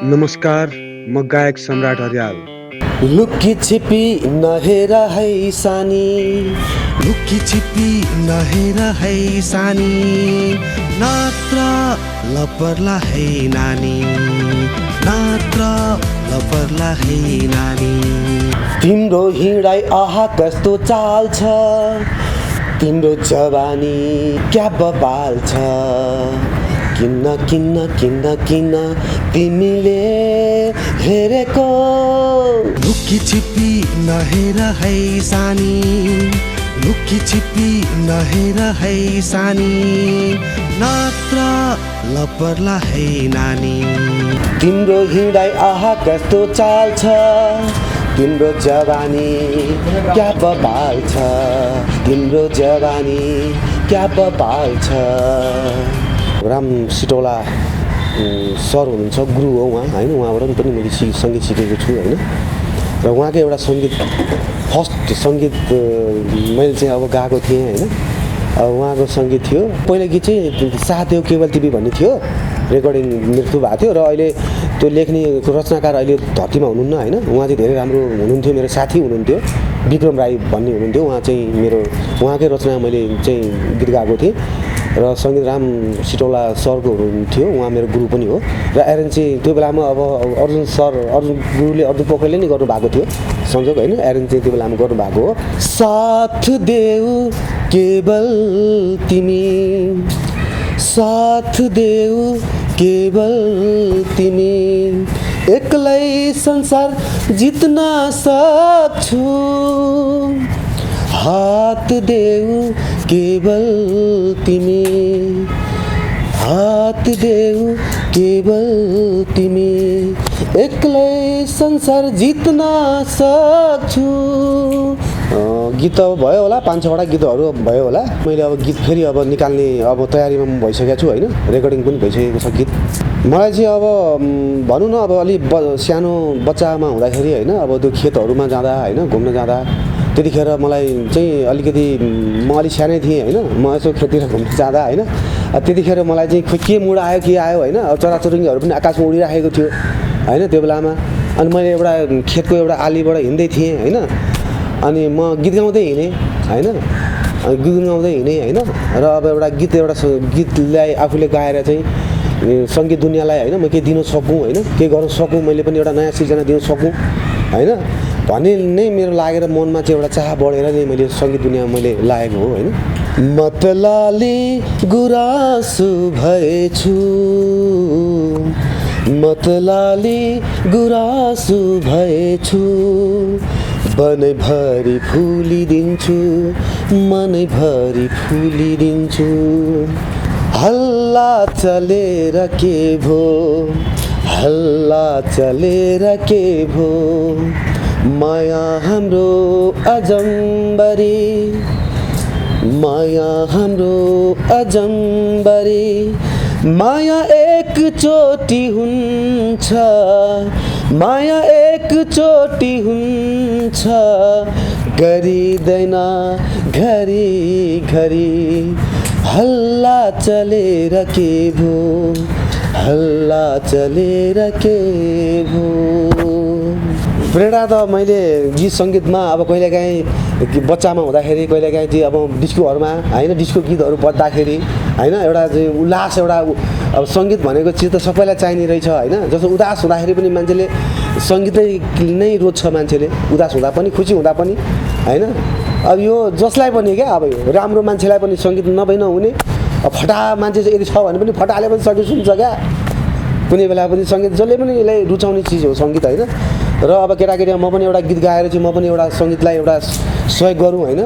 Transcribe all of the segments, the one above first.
नमस्कार, म गायक सम्राट अर्याल। लुकी छिपी नहेर है सानी, लुकी छिपी नहेर है सानी, नात्र लपर्ला है नानी, नात्र लपर्ला है नानी। तिम्रो हिँडाइ आहा कस्तो चाल छ, तिम्रो जवानी क्या बबाल छ। किन्न किन्न किन्न किन्न तिमीले हेरेको, लुकी छिपी नहेर है सानी, लुकी छिपी नहेर है सानी, नात्र लपर्ला है नानी। तिम्रो हिँडाइ आहा कस्तो चाल छ, तिम्रो जवानी क्या बबाल छ, तिम्रो जवानी क्या बबाल छ। राम सिटौला सर हुनुहुन्छ, गुरु हो उहाँ होइन। उहाँबाट पनि मैले सङ्गीत सिकेको छु होइन। र उहाँको एउटा सङ्गीत फर्स्ट सङ्गीत मैले चाहिँ अब गाएको थिएँ होइन। उहाँको सङ्गीत थियो पहिला गीत चाहिँ साथदेव केवल टिभी भन्ने थियो, रेकर्डिङ मृत्यु भएको थियो। र अहिले त्यो लेख्ने रचनाकार अहिले धरतीमा हुनुहुन्न होइन। उहाँ चाहिँ धेरै राम्रो हुनुहुन्थ्यो, मेरो साथी हुनुहुन्थ्यो विक्रम राई भन्ने हुनुहुन्थ्यो। उहाँ चाहिँ उहाँकै रचना मैले चाहिँ गीत गाएको थिएँ। र सङ्गीत राम सिटौला सरको हुनुहुन्थ्यो, उहाँ मेरो गुरु पनि हो। र एरेन्ज चाहिँ त्यो बेलामा अब अर्जुन गुरुले अर्जुन पोखरेलले नै गर्नुभएको थियो संजोग होइन। एरेन्ज चाहिँ त्यो बेलामा गर्नुभएको हो। साथ देऊ केवल तिमी, साथ देऊ केवल तिमी, एक्लै संसार जित्न सक्छु। हात देऊ केवल तिमी, हात देऊ केवल तिमी, एक्लै संसार जित्न सक्छु। गीत त भयो होला, 5-6वटा गीतहरू भयो होला। मैले अब गीत फेरि अब निकाल्ने अब तयारीमा भइसकेको छु होइन। रेकर्डिङ पनि भइसकेको छ गीत। मलाई चाहिँ अब भनौँ न अब अलि सानो बच्चामा हुँदाखेरि होइन, अब त्यो खेतहरूमा जाँदा होइन, घुम्न जाँदा त्यतिखेर मलाई चाहिँ अलिकति म अलिक सानै थिएँ होइन। म यसो खेततिर घुम्न जाँदा होइन, त्यतिखेर मलाई चाहिँ खोइ के मुड आयो के आयो होइन। अब चराचुरुङ्गीहरू पनि आकाशमा उडिराखेको थियो होइन त्यो बेलामा। अनि मैले एउटा खेतको एउटा आलीबाट हिँड्दै थिएँ होइन। अनि म गीत गाउँदै हिँडेँ होइन, गीत गाउँदै हिँडेँ होइन। र अब एउटा गीतलाई आफूले गाएर चाहिँ सङ्गीत दुनियाँलाई होइन म केही दिन सकौँ होइन, केही गर्न सकौँ, मैले पनि एउटा नयाँ सिर्जना दिन सकौँ होइन भन्ने नै मेरो लागेर मनमा चाहिँ एउटा चाह बढेर नै मैले सङ्गीत दुनियाँमा मैले लागेको हो होइन। मतलाली गुराँसु भएछु, मतलाली गुराँसु भएछु, बनैभरि फुलिदिन्छु, मनैभरि फुलिदिन्छु। हल्ला चलेर के भो, हल्ला चलेर के भो, माया हाम्रो अजम्बरी, माया हाम्रो अजम्बरी। माया एकचोटि हुन्छ, माया एकचोटि हुन्छ, गरिँदैन घरि घरि। हल्ला चलेर के भो, हल्ला चलेर के भो। प्रेरणा त मैले गीत सङ्गीतमा अब कहिलेकाहीँ बच्चामा हुँदाखेरि कहिलेकाहीँ चाहिँ अब डिस्कोहरूमा होइन, डिस्को गीतहरू बज्दाखेरि होइन, एउटा चाहिँ उल्लास एउटा अब सङ्गीत भनेको चिज त सबैलाई चाहिने रहेछ होइन। जस्तो उदास हुँदाखेरि पनि मान्छेले सङ्गीतै नै रोज्छ, मान्छेले उदास हुँदा पनि खुसी हुँदा पनि होइन। अब यो जसलाई पनि क्या, अब राम्रो मान्छेलाई पनि सङ्गीत नभई नहुने, अब फटा मान्छे यदि छ भने पनि फटाले पनि सङ्गीत सुन्छ क्या। कुनै बेला पनि सङ्गीत जसले पनि यसलाई रुचाउने चिज हो सङ्गीत होइन। र अब केटाकेटी म पनि एउटा गीत गाएर चाहिँ म पनि एउटा सङ्गीतलाई एउटा सहयोग गरौँ होइन,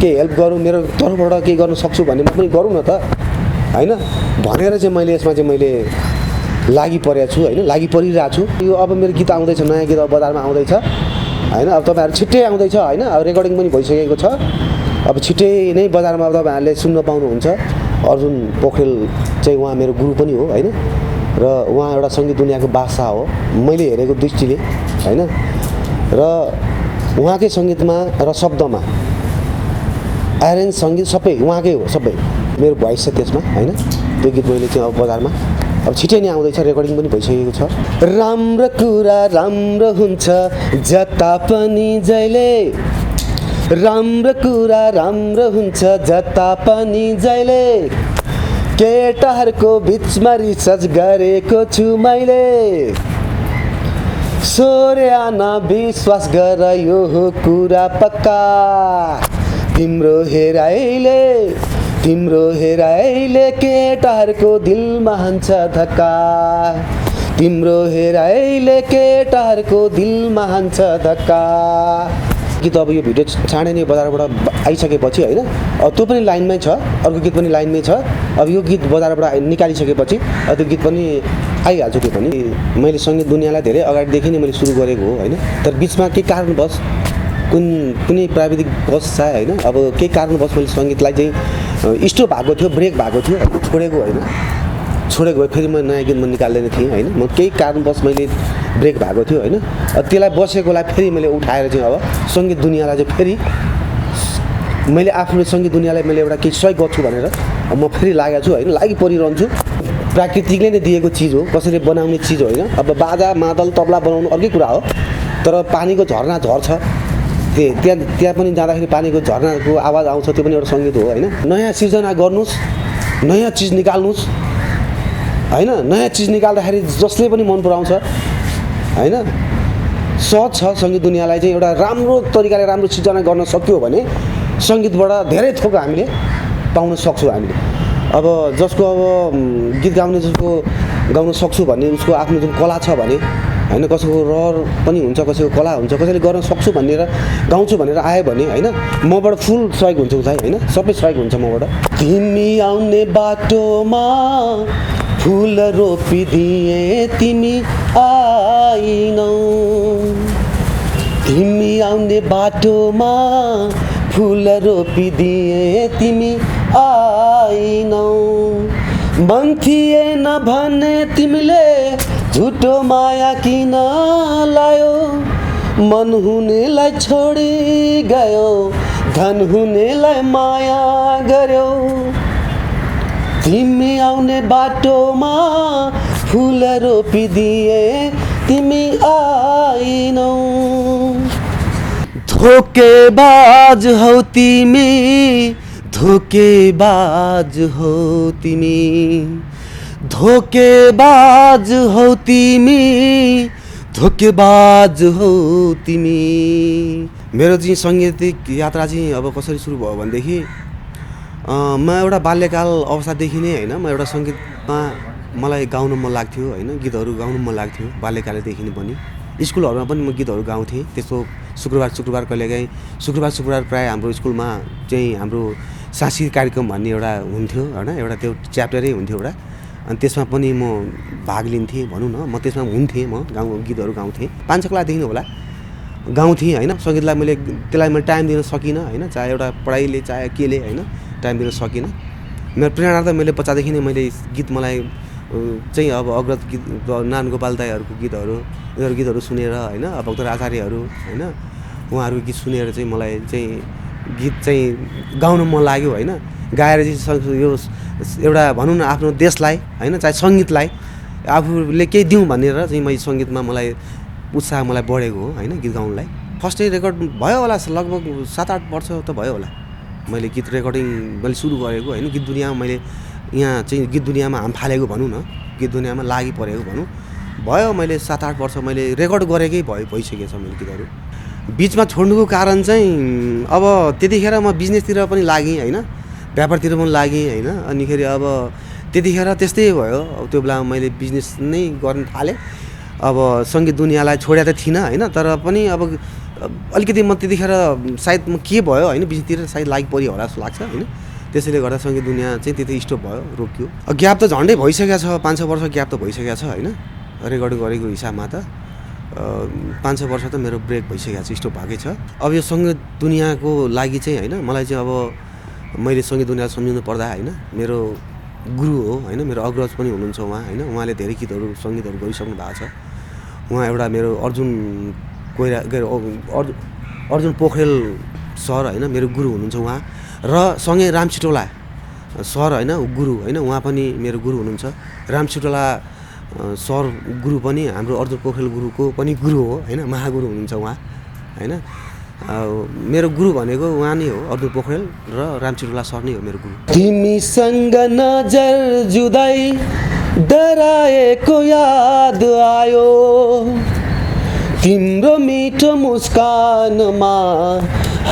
केही हेल्प गरौँ, मेरो तर्फबाट केही गर्न सक्छु भने म पनि गरौँ न त होइन भनेर चाहिँ मैले यसमा चाहिँ मैले लागि परेको छु होइन, लागि परिरहेको छु। यो अब मेरो गीत आउँदैछ, नयाँ गीत अब बजारमा आउँदैछ होइन। अब तपाईँहरू छिट्टै आउँदैछ होइन, अब रेकर्डिङ पनि भइसकेको छ। अब छिट्टै नै बजारमा अब तपाईँहरूले सुन्न पाउनुहुन्छ। अर्जुन पोखरेल चाहिँ उहाँ मेरो गुरु पनि हो होइन। र उहाँ एउटा सङ्गीत दुनियाँको बादशाह हो मैले हेरेको दृष्टिले होइन। र उहाँकै सङ्गीतमा र शब्दमा एरेन्ज सङ्गीत सबै उहाँकै हो, सबै मेरो भोइस छ त्यसमा होइन। त्यो गीत मैले चाहिँ अब बजारमा अब छिटै नै आउँदैछ, रेकर्डिङ पनि भइसकेको छ। राम्रो कुरा राम्रो हुन्छ जता पनि जहिले, राम्रो कुरा राम्रो हुन्छ जता पनि जहिले, केटाहरूको बिचमा रिसर्च गरेको छु मैले, सोर्याना विश्वास गर यो हो कुरा पक्का, तिम्रो हेराइले केटाहरूको दिलमा हान्छ धक्का, तिम्रो हेराइले केटाहरूको दिलमा हान्छ धक्का। गीत अब यो भिडियो चाँडै नै बजारबाट आइसकेपछि होइन, त्यो पनि लाइनमै छ, अर्को गीत पनि लाइनमै छ। अब यो गीत बजारबाट निकालिसकेपछि त्यो गीत पनि आइहाल्छ। त्यो पनि मैले सङ्गीत दुनियाँलाई धेरै अगाडिदेखि नै मैले सुरु गरेको हो होइन, तर बिचमा केही कारणवश कुनै प्राविधिक वश चाहे होइन, अब केही कारणवश मैले सङ्गीतलाई चाहिँ स्टप भएको थियो, ब्रेक भएको थियो, छोडेको होइन, छोडेको भए फेरि म नयाँ गीत म निकाल्दैन थिएँ होइन। म केही कारणवश मैले ब्रेक भएको थियो होइन, त्यसलाई बसेकोलाई फेरि मैले उठाएर चाहिँ अब सङ्गीत दुनियाँलाई चाहिँ फेरि मैले आफ्नो सङ्गीत दुनियाँलाई मैले एउटा केही सहयोग गर्छु भनेर म फेरि लागेको छु होइन, लागि परिरहन्छु। प्राकृतिकले नै दिएको चिज हो, कसैले बनाउने चिज होइन। अब बाजा मादल तबला बनाउनु अर्कै कुरा हो, तर पानीको झर्ना झर्छ, त्यहाँ पनि जाँदाखेरि पानीको झर्नाको आवाज आउँछ, त्यो पनि एउटा सङ्गीत हो होइन। नयाँ सिर्जना गर्नुहोस्, नयाँ चिज निकाल्नुहोस् होइन, नयाँ चिज निकाल्दाखेरि जसले पनि मन पराउँछ होइन। सहज छ सङ्गीत दुनियाँलाई चाहिँ एउटा राम्रो तरिकाले राम्रो सिर्जना गर्न सक्यो भने सङ्गीतबाट धेरै थोक हामीले पाउन सक्छौँ हामीले। अब जसको अब गीत गाउन सक्छु भन्ने उसको आफ्नो जुन कला छ भने होइन, कसैको रहर पनि हुन्छ, कसैको कला हुन्छ, कसैले गर्न सक्छु भनेर गाउँछु भनेर आयो भने होइन, मबाट फुल सहयोग हुन्छ उसलाई होइन, सबै सहयोग हुन्छ मबाट। तिमी आउने बाटोमा फुल रोपिदिए तिमी आइनौ, तिमी आउने बाटोमा फुल रोपिदिए तिमी आइनौ, मन थिएन भने तिमीले झुटो माया किन लायो, मन हुनेलाई छोडी गयो, धन हुनेलाई माया गर्यो, तिमी आउने बाटोमा फुल रोपिदिए तिमी आइनौ, धोकेबाज हौ तिमी, धोकेबाज हौ तिमी, धोकेबाज हौ तिमी, धोकेबाज हौ तिमी। मेरो चाहिँ सङ्गीतिक यात्रा चाहिँ अब कसरी सुरु भयो भनेदेखि म एउटा बाल्यकाल अवस्थादेखि नै होइन, म एउटा सङ्गीतमा मलाई गाउन मन लाग्थ्यो होइन, गीतहरू गाउनु मन लाग्थ्यो बाल्यकालदेखि नै पनि। स्कुलहरूमा पनि म गीतहरू गाउँथेँ। त्यस्तो शुक्रबार कहिलेकाहीँ शुक्रबार प्रायः हाम्रो स्कुलमा चाहिँ हाम्रो सांस्कृतिक कार्यक्रम भन्ने एउटा हुन्थ्यो होइन, एउटा त्यो च्याप्टरै हुन्थ्यो एउटा, अनि त्यसमा पनि म भाग लिन्थेँ भनौँ न, म त्यसमा हुन्थेँ, म गीतहरू गाउँथेँ 5 क्लासदेखि होला गाउँथेँ होइन। सङ्गीतलाई त्यसलाई मैले टाइम दिन सकिनँ होइन, चाहे एउटा पढाइले चाहे केले होइन, टाइम दिन सकिनँ। मेरो प्रेरणा त मैले बच्चादेखि नै मैले गीत मलाई चाहिँ अब अग्रज गीत नारायण गोपाल दाईहरूको गीतहरू सुनेर होइन, भक्तराज आचार्यहरू होइन, उहाँहरूको गीत सुनेर चाहिँ मलाई चाहिँ गीत चाहिँ गाउन मन लाग्यो होइन। गाएर चाहिँ यो एउटा भनौँ न आफ्नो देशलाई होइन, चाहे सङ्गीतलाई आफूले केही दिउँ भनेर चाहिँ मैले सङ्गीतमा मलाई उत्साह मलाई बढेको हो होइन, गीत गाउनलाई। फर्स्टै रेकर्ड भयो होला, लगभग 7-8 वर्ष त भयो होला मैले गीत रेकर्डिङ मैले सुरु गरेको होइन। गीत दुनियाँमा मैले यहाँ चाहिँ गीत दुनियाँमा हाम फालेको भनौँ न, गीत दुनियाँमा लागि परेको भनौँ, भयो मैले 7-8 वर्ष मैले रेकर्ड गरेकै भइसकेको छ मैले गीतहरू। बिचमा छोड्नुको कारण चाहिँ अब त्यतिखेर म बिजनेसतिर पनि लागेँ होइन, व्यापारतिर पनि लागेँ होइन, अनिखेरि अब त्यतिखेर त्यस्तै भयो। अब त्यो बेलामा मैले बिजनेस नै गर्न थालेँ। अब सङ्गीत दुनियाँलाई छोडेर त थिइनँ होइन, तर पनि अब अलिकति म त्यतिखेर सायद म के भयो होइन, बिजनेसतिर सायद लागि पऱ्यो होला जस्तो लाग्छ होइन। त्यसैले गर्दा सङ्गीत दुनियाँ चाहिँ त्यति स्टप भयो, रोकियो। ग्याप त झन्डै भइसकेको छ, 5-6 वर्ष ग्याप त भइसकेको छ होइन, रेकर्ड गरेको हिसाबमा त 5-6 वर्ष त मेरो ब्रेक भइसकेको छ, स्टप भएकै छ। अब यो सङ्गीत दुनियाँको लागि चाहिँ होइन, मलाई चाहिँ अब मैले सङ्गीत दुनियाँ सम्झिनु पर्दा होइन, मेरो गुरु हो होइन, मेरो अग्रज पनि हुनुहुन्छ उहाँ होइन, उहाँले धेरै गीतहरू सङ्गीतहरू गरिसक्नु भएको छ। उहाँ एउटा मेरो अर्जुन पोखरेल सर होइन, मेरो गुरु हुनुहुन्छ उहाँ, र सँगै राम छिटौला सर होइन गुरु होइन, उहाँ पनि मेरो गुरु हुनुहुन्छ। राम छिटोला सर गुरु पनि हाम्रो अर्जुन पोखरेल गुरुको पनि गुरु हो होइन, महागुरु हुनुहुन्छ उहाँ होइन। मेरो गुरु भनेको उहाँ नै हो, अर्जुन पोखरेल र राम छिटोला सर नै हो मेरो गुरु। तिमीसँग नजर जुदाई डराएको याद आयो, तिम्रो मिठो मुस्कानमा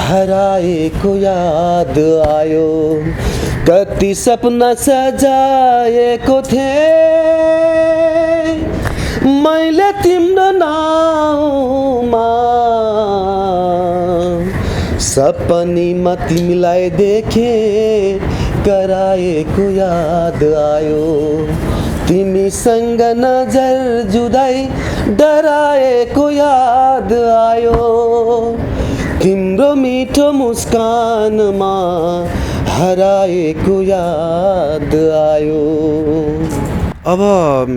हराएको याद आयो, कति सपना सजाएको थिएँ मैले तिम्रो नाउँमा, सपनीमा तिमीलाई देखेँ कराएको याद आयो, तिमीसँग नजर जुदाई डराएको याद आयो, तिम्रो मिठो मुस्कानमा हराएको याद आयो। अब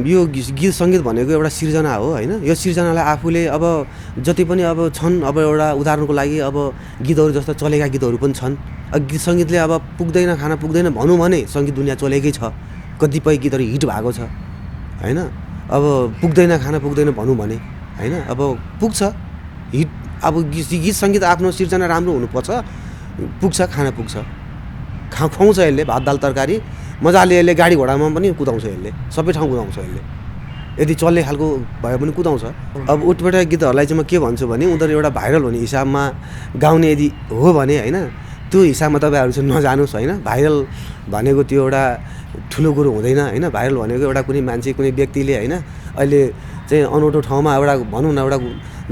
यो गीत सङ्गीत भनेको एउटा सिर्जना हो होइन। यो सिर्जनालाई आफूले अब जति पनि अब छन्, अब एउटा उदाहरणको लागि अब गीतहरू जस्तो चलेका गीतहरू पनि छन्। गीत सङ्गीतले अब पुग्दैन खाना पुग्दैन भनौँ भने सङ्गीत दुनियाँ चलेकै छ, कतिपय गीतहरू हिट भएको छ होइन। अब पुग्दैन खाना पुग्दैन भनौँ भने होइन, अब पुग्छ हिट। अब गीत सङ्गीत आफ्नो सिर्जना राम्रो हुनुपर्छ, पुग्छ खाना पुग्छ, खुवाउँछ यसले भात दाल तरकारी मजाले, यसले गाडी घोडामा पनि कुदाउँछ, यसले सबै ठाउँ कुदाउँछ, यसले यदि चल्ने खालको भयो भने कुदाउँछ। अब उठपटा गीतहरूलाई चाहिँ म के भन्छु भने उनीहरू एउटा भाइरल हुने हिसाबमा गाउने यदि हो भने होइन, त्यो हिसाबमा तपाईँहरू चाहिँ नजानुहोस् होइन। भाइरल भनेको त्यो एउटा ठुलो कुरो हुँदैन होइन। भाइरल भनेको एउटा कुनै मान्छे कुनै व्यक्तिले होइन अहिले चाहिँ अनौठो ठाउँमा एउटा भनौँ न एउटा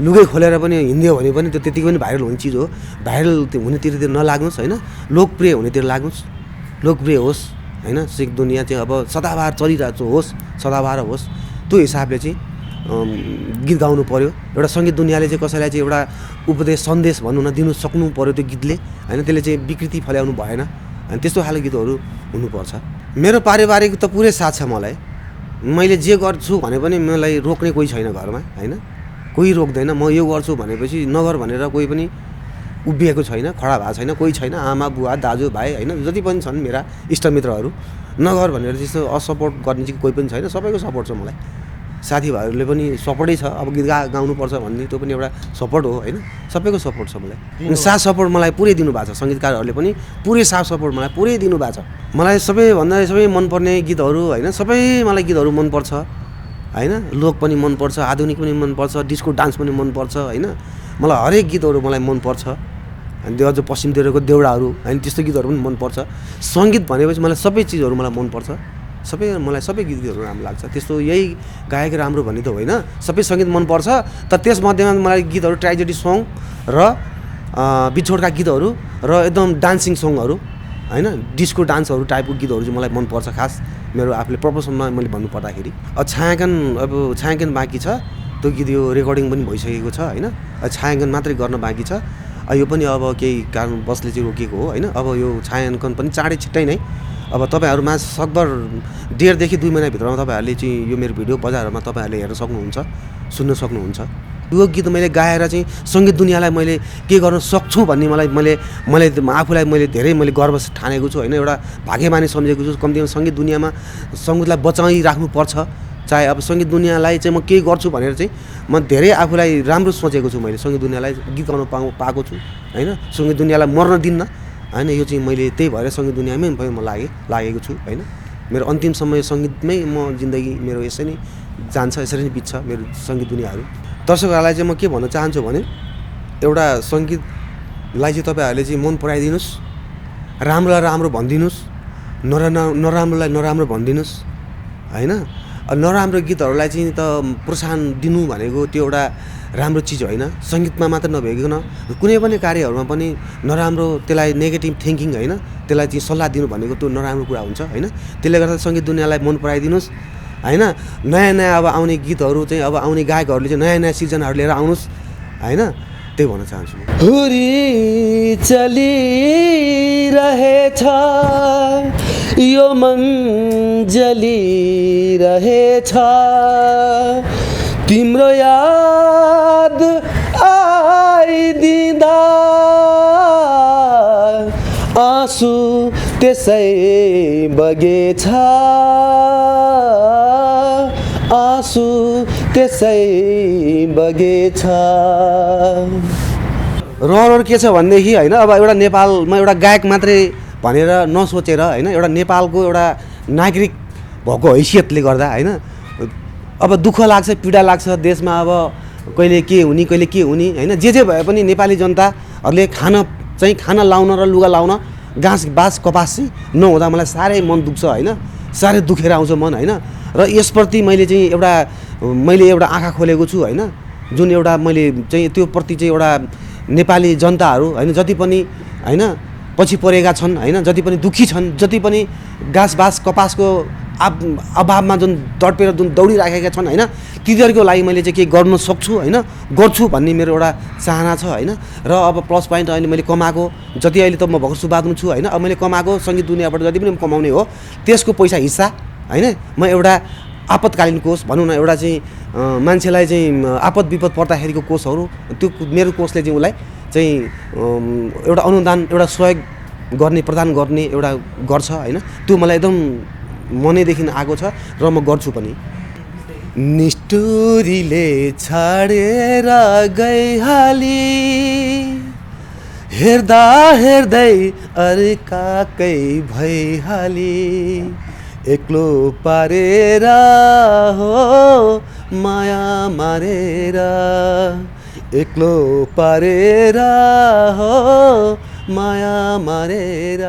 लुगै खोलेर पनि हिँड्यो भने पनि त्यो त्यतिकै पनि भाइरल हुने चिज हो। भाइरल हुनेतिर नलाग्नुहोस् होइन, लोकप्रिय हुनेतिर लाग्नुहोस्, लोकप्रिय होस् होइन। सिख दुनियाँ चाहिँ अब सदाबहार चलिरहेको होस्, सदाबहार होस्, त्यो हिसाबले चाहिँ गीत गाउनु पऱ्यो। एउटा सङ्गीत दुनियाँले चाहिँ कसैलाई चाहिँ एउटा उपदेश सन्देश भनौँ न दिनु सक्नु पऱ्यो त्यो गीतले होइन। त्यसले चाहिँ विकृति फैलाउनु भएन अनि त्यस्तो खालको गीतहरू हुनुपर्छ। मेरो पारिवारिक त पुरै साथ छ मलाई, मैले जे गर्छु भने पनि मलाई रोक्ने कोही छैन घरमा होइन, कोही रोक्दैन। म यो गर्छु भनेपछि नगर भनेर कोही पनि उभिएको छैन, खडा भएको छैन, कोही छैन। आमा बुवा दाजु भाइ होइन जति पनि छन् मेरा इष्टमित्रहरू, नगर भनेर त्यस्तो असपोर्ट गर्ने चाहिँ कोही पनि छैन, सबैको सपोर्ट छ मलाई। साथीभाइहरूले पनि सपोर्टै छ, अब गीत गाउनुपर्छ भन्ने त्यो पनि एउटा सपोर्ट हो होइन, सबैको सपोर्ट छ मलाई। साथ सपोर्ट मलाई पुरै दिनुभएको छ, सङ्गीतकारहरूले पनि पुरै साथ सपोर्ट मलाई पुरै दिनुभएको छ। मलाई सबैभन्दा सबै मनपर्ने गीतहरू होइन, सबै मलाई गीतहरू मनपर्छ होइन। लोक पनि मनपर्छ, आधुनिक पनि मनपर्छ, डिस्को डान्स पनि मनपर्छ होइन। मलाई हरेक गीतहरू मलाई मनपर्छ। अनि त्यो अझ पश्चिमतिरको देउडाहरू होइन त्यस्तो गीतहरू पनि मनपर्छ। सङ्गीत भनेपछि मलाई सबै चिजहरू मलाई मनपर्छ, मलाई सबै गीतहरू राम्रो लाग्छ। त्यस्तो यही गायक राम्रो भन्ने त होइन, सबै सङ्गीत मनपर्छ। तर त्यसमध्येमा मलाई गीतहरू ट्रेजेडी सङ र बिछोडका गीतहरू र एकदम डान्सिङ सङहरू होइन, डिस्को डान्सहरू टाइपको गीतहरू चाहिँ मलाई मनपर्छ। खास मेरो आफूले प्रोफेसनमा मैले भन्नुपर्दाखेरि छायाङ्कन बाँकी छ, त्यो गीत यो रेकर्डिङ पनि भइसकेको छ होइन। छायाङ्कन मात्रै गर्न बाँकी छ, यो पनि अब केही कारणवशले चाहिँ रोकिएको हो होइन। अब यो छायाङ्कन पनि चाँडै छिट्टै नै अब तपाईँहरूमा सकभर 1.5देखि 2 महिनाभित्रमा तपाईँहरूले चाहिँ यो मेरो भिडियो बजारहरूमा तपाईँहरूले हेर्न सक्नुहुन्छ, सुन्न सक्नुहुन्छ। यो गीत मैले गाएर चाहिँ सङ्गीत दुनियाँलाई मैले के गर्न सक्छु भन्ने मैले आफूलाई धेरै गर्व ठानेको छु होइन। एउटा भाग्यमानी सम्झेको छु, कम्तीमा सङ्गीत दुनियाँमा सङ्गीतलाई बचाइराख्नुपर्छ। चाहे अब सङ्गीत दुनियाँलाई चाहिँ म के गर्छु भनेर चाहिँ म धेरै आफूलाई राम्रो सोचेको छु। मैले सङ्गीत दुनियाँलाई गीत गाउन पाएको छु होइन, सङ्गीत दुनियाँलाई मर्न दिन्न होइन। यो चाहिँ मैले त्यही भएर सङ्गीत दुनियाँमै म लागेको छु होइन। मेरो अन्तिम समय सङ्गीतमै म जिन्दगी मेरो यसै नै जान्छ, यसरी नै बित्छ मेरो सङ्गीत दुनियाँहरू। दर्शकहरूलाई चाहिँ म के भन्न चाहन्छु भने एउटा सङ्गीतलाई चाहिँ तपाईँहरूले चाहिँ मन पराइदिनुहोस्, राम्रोलाई राम्रो भनिदिनुहोस्, नराम्रोलाई नराम्रो भनिदिनुहोस् होइन। नराम्रो गीतहरूलाई चाहिँ त प्रोत्साहन दिनु भनेको त्यो एउटा राम्रो चिज होइन। सङ्गीतमा मात्र नभइकन कुनै पनि कार्यहरूमा पनि नराम्रो त्यसलाई नेगेटिभ थिङ्किङ होइन, त्यसलाई चाहिँ सल्लाह दिनु भनेको त्यो नराम्रो कुरा हुन्छ होइन। त्यसले गर्दा सङ्गीत दुनियाँलाई मन पराइदिनुहोस् होइन। नयाँ अब आउने गीतहरू चाहिँ अब आउने गायकहरूले चाहिँ नयाँ सिर्जनाहरू लिएर आउनुहोस् होइन, त्यही भन्न चाहन्छु। हुरी चलिरहेछ यो मन जलिरहेछ, तिम्रो याद आइदिँदा आँसु त्यसै बगेछ आँसु त्यसै बगेछ। रहर के छ भनेदेखि होइन अब एउटा नेपालमा एउटा गायक मात्रै भनेर नसोचेर होइन एउटा नेपालको एउटा नागरिक भएको हैसियतले गर्दा होइन अब दुःख लाग्छ, पीडा लाग्छ देशमा। अब कहिले के हुने होइन जे भए पनि नेपाली जनताहरूले खान लाउन र लुगा लाउन घाँस बाँस कपास चाहिँ नहुँदा मलाई साह्रै मन दुख्छ होइन, साह्रै दुखेर आउँछ मन होइन। र यसप्रति मैले एउटा आँखा खोलेको छु होइन, जुन एउटा मैले चाहिँ त्यो प्रति चाहिँ एउटा नेपाली जनताहरू होइन जति पनि होइन पछि परेका छन् होइन, जति पनि दुःखी छन्, जति पनि घाँस बाँस कपासको अभावमा जुन तडपेर जुन दौडिराखेका छन् होइन, तिनीहरूको लागि मैले चाहिँ के गर्न सक्छु होइन, गर्छु भन्ने मेरो एउटा चाहना छ होइन। र अब प्लस पोइन्ट अहिले मैले कमाएको जति अहिले त म भर्खर सुरुवातमा छु होइन, अब मैले कमाएको सङ्गीत दुनियाँबाट जति पनि कमाउने हो त्यसको पैसा हिस्सा होइन म एउटा आपतकालीन कोष भनौँ न, एउटा चाहिँ मान्छेलाई चाहिँ आपद विपद पर्दाखेरिको कोषहरू त्यो मेरो कोषले चाहिँ उसलाई चाहिँ एउटा अनुदान एउटा सहयोग गर्ने प्रदान गर्ने एउटा गर्छ होइन। त्यो मलाई एकदम मनैदेखि आएको छ र म गर्छु पनि। निष्ठुरीले छाडेर गइहाली हेर्दा हेर्दै अर्काकै भइहाली एक्लो पारेर हो माया मारेर एक्लो पारेर हो माया मारेर।